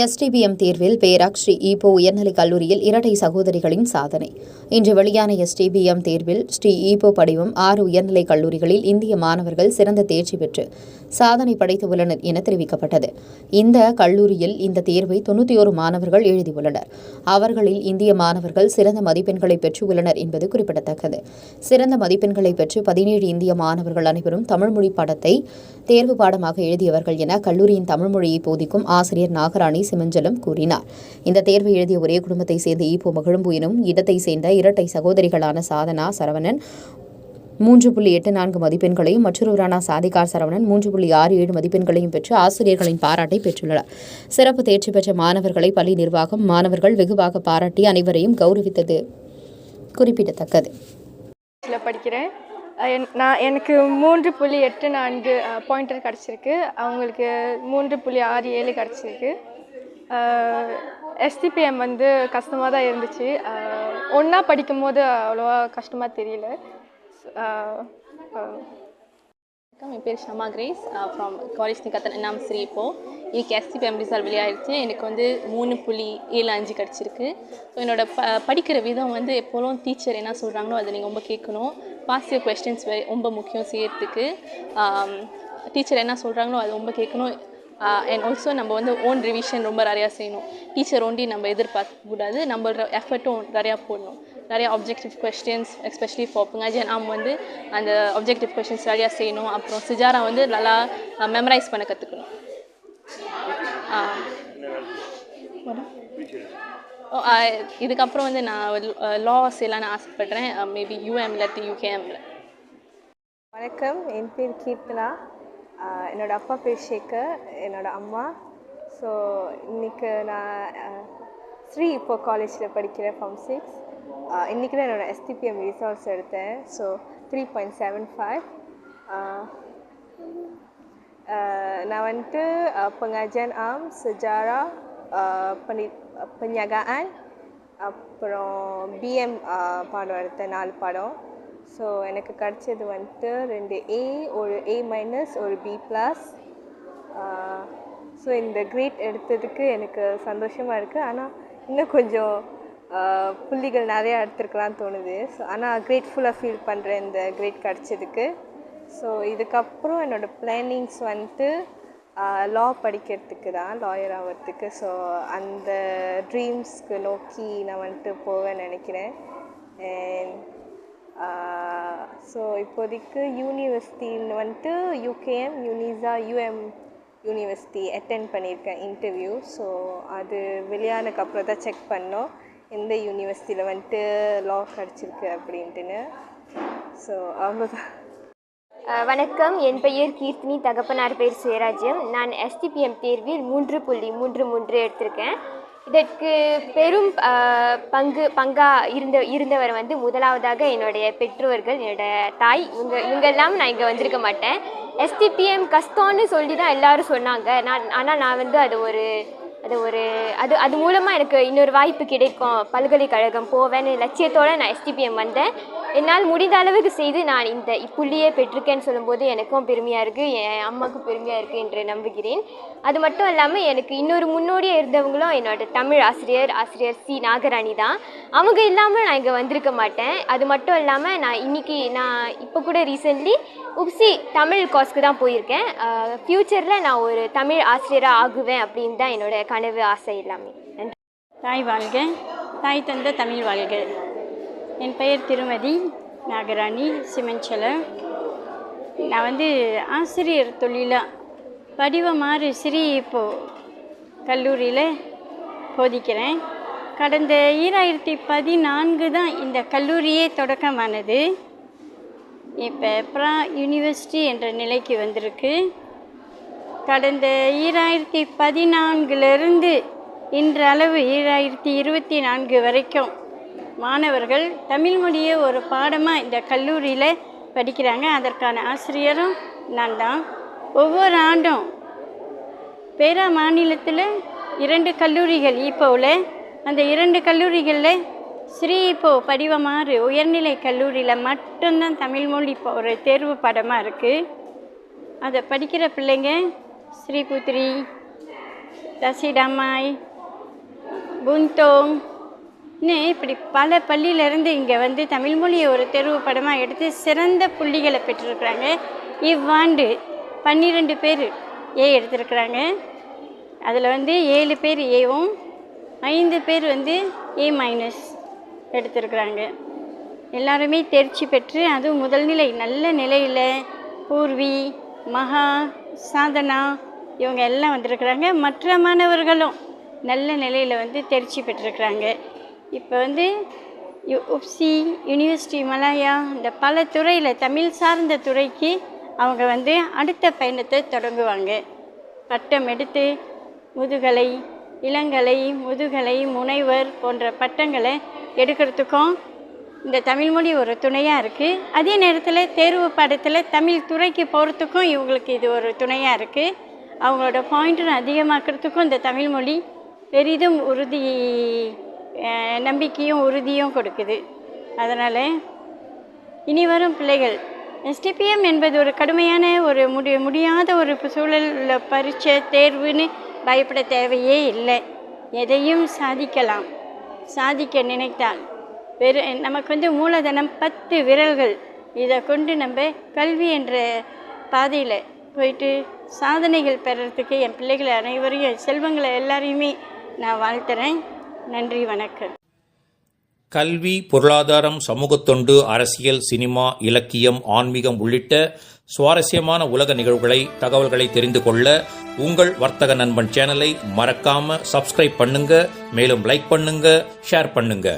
STBM தேர்வில் Perak Sri Ipoh உயர்நிலைக் கல்லூரியில் இரட்டை சகோதரிகளின் சாதனை. இன்று வெளியான STBM தேர்வில் ஸ்ரீ ஈப்போ படிவம் 6 உயர்நிலைக் கல்லூரிகளில் இந்திய மாணவர்கள் சிறந்த தேர்ச்சி பெற்று சாதனை படைத்துள்ளனர் என தெரிவிக்கப்பட்டது. இந்த கல்லூரியில் இந்த தேர்வை 91 மாணவர்கள் எழுதியுள்ளனர். அவர்களில் இந்திய மாணவர்கள் சிறந்த மதிப்பெண்களை பெற்றுள்ளனர் என்பது குறிப்பிடத்தக்கது. சிறந்த மதிப்பெண்களை பெற்று 17 இந்திய மாணவர்கள் அனைவரும் தமிழ்மொழி பாடத்தை தேர்வு பாடமாக எழுதியவர்கள் என கல்லூரியின் தமிழ்மொழியை போதிக்கும் ஆசிரியர் நாகராணி சிமஞ்சலம் கூறினார். இந்த தேர்வை எழுதிய ஒரே குடும்பத்தை சேர்ந்த ஈப்போ மகிழம்பு எனும் இடத்தை சேர்ந்த இரட்டை சகோதரிகளான சாதனா சரவணன் 3.84 மதிப்பெண்களையும் மற்றொருவரான சாதிகார் சரவணன் 3.67 மதிப்பெண்களையும் பெற்று ஆசிரியர்களின் பாராட்டை பெற்றுள்ளனர். சிறப்பு தேர்ச்சி பெற்ற மாணவர்களை பள்ளி நிர்வாகம், மாணவர்கள் வெகுவாக பாராட்டி அனைவரையும் கௌரவித்தது குறிப்பிடத்தக்கது. படிக்கிறேன். எனக்கு 3.84 பாயிண்டர் கிடச்சிருக்கு. அவங்களுக்கு 3.67 கிடச்சிருக்கு. STBM கஷ்டமாக தான் இருந்துச்சு. ஒன்றா படிக்கும் போது அவ்வளோவா கஷ்டமாக தெரியல. என் பேர் ஷமா கிரேஸ் ஃப்ரம் காலேஜ் நிகத்தன் என்னாம் ஸ்ரீ. இன்னைக்கு STBM ரிசல்ட் வெளியாகிடுச்சு. எனக்கு 3.75 கிடச்சிருக்கு. ஸோ என்னோடய படிக்கிற விதம் எப்போதும் டீச்சர் என்ன சொல்கிறாங்களோ அதை நீங்கள் ரொம்ப கேட்கணும். பாசிட்டிவ் கொஸ்டின்ஸ் ரொம்ப முக்கியம் செய்யறதுக்கு. டீச்சர் என்ன சொல்கிறாங்களோ அது ரொம்ப கேட்கணும். அண்ட் ஆல்சோ நம்ம ஓன் ரிவிஷன் ரொம்ப நிறையா செய்யணும். டீச்சர் ஒண்டி நம்ம எதிர்பார்க்கக்கூடாது. நம்மளோட எஃபர்ட்டும் நிறையா போடணும். நிறையா ஆப்ஜெக்டிவ் கொஸ்டின்ஸ் எஸ்பெஷலி ஃபார் பங்காஜன் அந்த ஆப்ஜெக்டிவ் கொஸ்டின்ஸ் நிறையா செய்யணும். அப்புறம் சிஜாரா நல்லா மெமரைஸ் பண்ண கற்றுக்கணும். இதுக்கப்புறம் நான் லா செய்யலான்னு ஆசைப்படுறேன். மேபி UM இல்லாட்டி UKMல. வணக்கம், என் பேர் கீர்த்தனா. என்னோடய அப்பா பேர் சேகர், என்னோடய அம்மா. ஸோ இன்றைக்கி நான் ஸ்ரீ இப்போ காலேஜில் படிக்கிறேன் ஃபார்ம் 6. இன்றைக்கி தான் என்னோடய STBM ரிசல்ட்ஸ் எடுத்தேன். ஸோ 3.75. நான் pengajian sejarah, penyagaan, அப்புறம் BM பாடம் எடுத்தேன், 4 பாடம். ஸோ எனக்கு கிடச்சது 2 A, ஒரு A-, ஒரு B+. ஸோ இந்த கிரேட் எடுத்ததுக்கு எனக்கு சந்தோஷமாக இருக்குது. ஆனால் இன்னும் கொஞ்சம் புள்ளிகள் நிறையா எடுத்துருக்கலான்னு தோணுது. ஸோ ஆனால் கிரேட்ஃபுல்லாக ஃபீல் பண்ணுறேன் இந்த கிரேட் கிடச்சதுக்கு. ஸோ இதுக்கப்புறம் என்னோடய பிளானிங்ஸ் லா படிக்கிறதுக்கு தான், லாயர் ஆகிறதுக்கு. ஸோ அந்த ட்ரீம்ஸ்க்கு நோக்கி நான் போவேன்னு நினைக்கிறேன். அண்ட் ஸோ இப்போதைக்கு யூனிவர்சிட்டின்னு UKM, UNISA, UM university attend பண்ணியிருக்கேன் இன்டர்வியூ. ஸோ அது வெளியானதுக்கப்புறம் தான் செக் பண்ணோம் எந்த யூனிவர்சிட்டியில் லா கிடச்சிருக்கு அப்படின்ட்டுன்னு. ஸோ அவ்வளோதான். வணக்கம், என் பெயர் கீர்த்தினி, தகப்பனார் பேர் சுயராஜ்யம். நான் STBM தேர்வில் 3.33 எடுத்திருக்கேன். இதற்கு பெரும் பங்காக இருந்தவர் முதலாவதாக என்னுடைய பெற்றோர்கள், என்னோடய தாய். இவங்கெல்லாம் நான் இங்கே வந்திருக்க மாட்டேன். STBM கஷ்டம்னு சொல்லி தான் எல்லோரும் சொன்னாங்க. ஆனால் நான் அது மூலமாக எனக்கு இன்னொரு வாய்ப்பு கிடைக்கும், பல்கலைக்கழகம் போவேன்னு லட்சியத்தோடு நான் STBM வந்தேன். என்னால் முடிந்த அளவுக்கு செய்து நான் இந்த புள்ளியை பெற்றிருக்கேன்னு சொல்லும்போது எனக்கும் பெருமையாக இருக்குது, என் அம்மாவுக்கும் பெருமையாக இருக்குது என்று நம்புகிறேன். அது மட்டும் இல்லாமல் எனக்கு இன்னொரு முன்னோடியாக இருந்தவங்களும் என்னோடய தமிழ் ஆசிரியர் C. நாகராணி தான். அவங்க இல்லாமல் நான் இங்கே வந்திருக்க மாட்டேன். அது மட்டும் இல்லாமல் நான் இப்போ கூட ரீசெண்ட்லி UPSI தமிழ் கோர்ஸ்க்கு தான் போயிருக்கேன். ஃப்யூச்சரில் நான் ஒரு தமிழ் ஆசிரியராக ஆகுவேன் அப்படின்னு தான் என்னோடய கனவு, ஆசை எல்லாமே. நன்றி. தாய் வாழ்க, தாய் தந்த தமிழ் வாழ்க. என் பெயர் திருமதி நாகராணி சிமஞ்சலம். நான் ஆசிரியர் தொழிலாக படிவமாறு ஸ்ரீ இப்போ கல்லூரியில் போதிக்கிறேன். கடந்த 2014 தான் இந்த கல்லூரியே தொடக்கமானது. இப்போ ப்ரா யூனிவர்சிட்டி என்ற நிலைக்கு வந்திருக்கு. கடந்த 2014 இன்றளவு 2024 வரைக்கும் மாணவர்கள் தமிழ் மொழியை ஒரு பாடமாக இந்த கல்லூரியில் படிக்கிறாங்க. அதற்கான ஆசிரியரும் நான் தான். ஒவ்வொரு ஆண்டும் பேரா மாநிலத்தில் 2 கல்லூரிகள் இப்போவில், அந்த 2 கல்லூரிகளில் ஸ்ரீ இப்போ படிவமாறு உயர்நிலை கல்லூரியில் மட்டும்தான் தமிழ்மொழி இப்போ ஒரு தேர்வு பாடமாக இருக்குது. அதை படிக்கிற பிள்ளைங்க ஸ்ரீபுத்திரி, தசிடமாய், புந்தோங் இப்படி பல பள்ளியிலேருந்து இங்கே வந்து தமிழ் மொழியை ஒரு தேர்வு படமாக எடுத்து சிறந்த புள்ளிகளை பெற்றிருக்கிறாங்க. இவ்வாண்டு 12 பேர் ஏ எடுத்திருக்கிறாங்க. அதில் வந்து 7 பேர் ஏவும் 5 பேர் வந்து A- எடுத்திருக்கிறாங்க. எல்லாருமே தேர்ச்சி பெற்று அதுவும் முதல் நிலை நல்ல நிலையில் பூர்வி, மகா, சாதனா இவங்க எல்லாம் வந்திருக்கிறாங்க. மற்ற மாணவர்களும் நல்ல நிலையில் வந்து தேர்ச்சி பெற்றிருக்கிறாங்க. இப்போ வந்து உப்சி, யூனிவர்சிட்டி மலாயா இந்த பல துறையில் தமிழ் சார்ந்த துறைக்கு அவங்க வந்து அடுத்த பயணத்தை தொடங்குவாங்க. பட்டம் எடுத்து முதுகலை, இளங்கலை, முதுகலை, முனைவர் போன்ற பட்டங்களை எடுக்கிறதுக்கும் இந்த தமிழ்மொழி ஒரு துணையாக இருக்குது. அதே நேரத்தில் தேர்வு பாடத்தில் தமிழ் துறைக்கு போகிறதுக்கும் இவங்களுக்கு இது ஒரு துணையாக இருக்குது. அவங்களோட பாயிண்ட்டும் அதிகமாக்கிறதுக்கும் இந்த தமிழ்மொழி பெரிதும் நம்பிக்கையும் உறுதியும் கொடுக்குது. அதனால் இனி வரும் பிள்ளைகள் STPM என்பது ஒரு கடுமையான ஒரு முடியாத ஒரு சூழலில் பரீட்சை தேர்வுன்னு பயப்பட தேவையே இல்லை. எதையும் சாதிக்கலாம். சாதிக்க நினைத்தால் நமக்கு வந்து மூலதனம் 10 விரல்கள். இதை கொண்டு நம்ம கல்வி என்ற பாதையில் போயிட்டு சாதனைகள் பெறறதுக்கு என் பிள்ளைகளை அனைவரையும், என் செல்வங்களை எல்லாரையுமே நான் வாழ்த்துறேன். நன்றி, வணக்கம். கல்வி, பொருளாதாரம், சமூகத்தொண்டு, அரசியல், சினிமா, இலக்கியம், ஆன்மீகம் உள்ளிட்ட சுவாரஸ்யமான உலக நிகழ்வுகளை, தகவல்களை தெரிந்து கொள்ள உங்கள் வர்த்தக நண்பன் சேனலை மறக்காம சப்ஸ்கிரைப் பண்ணுங்க. மேலும் லைக் பண்ணுங்க, ஷேர் பண்ணுங்க.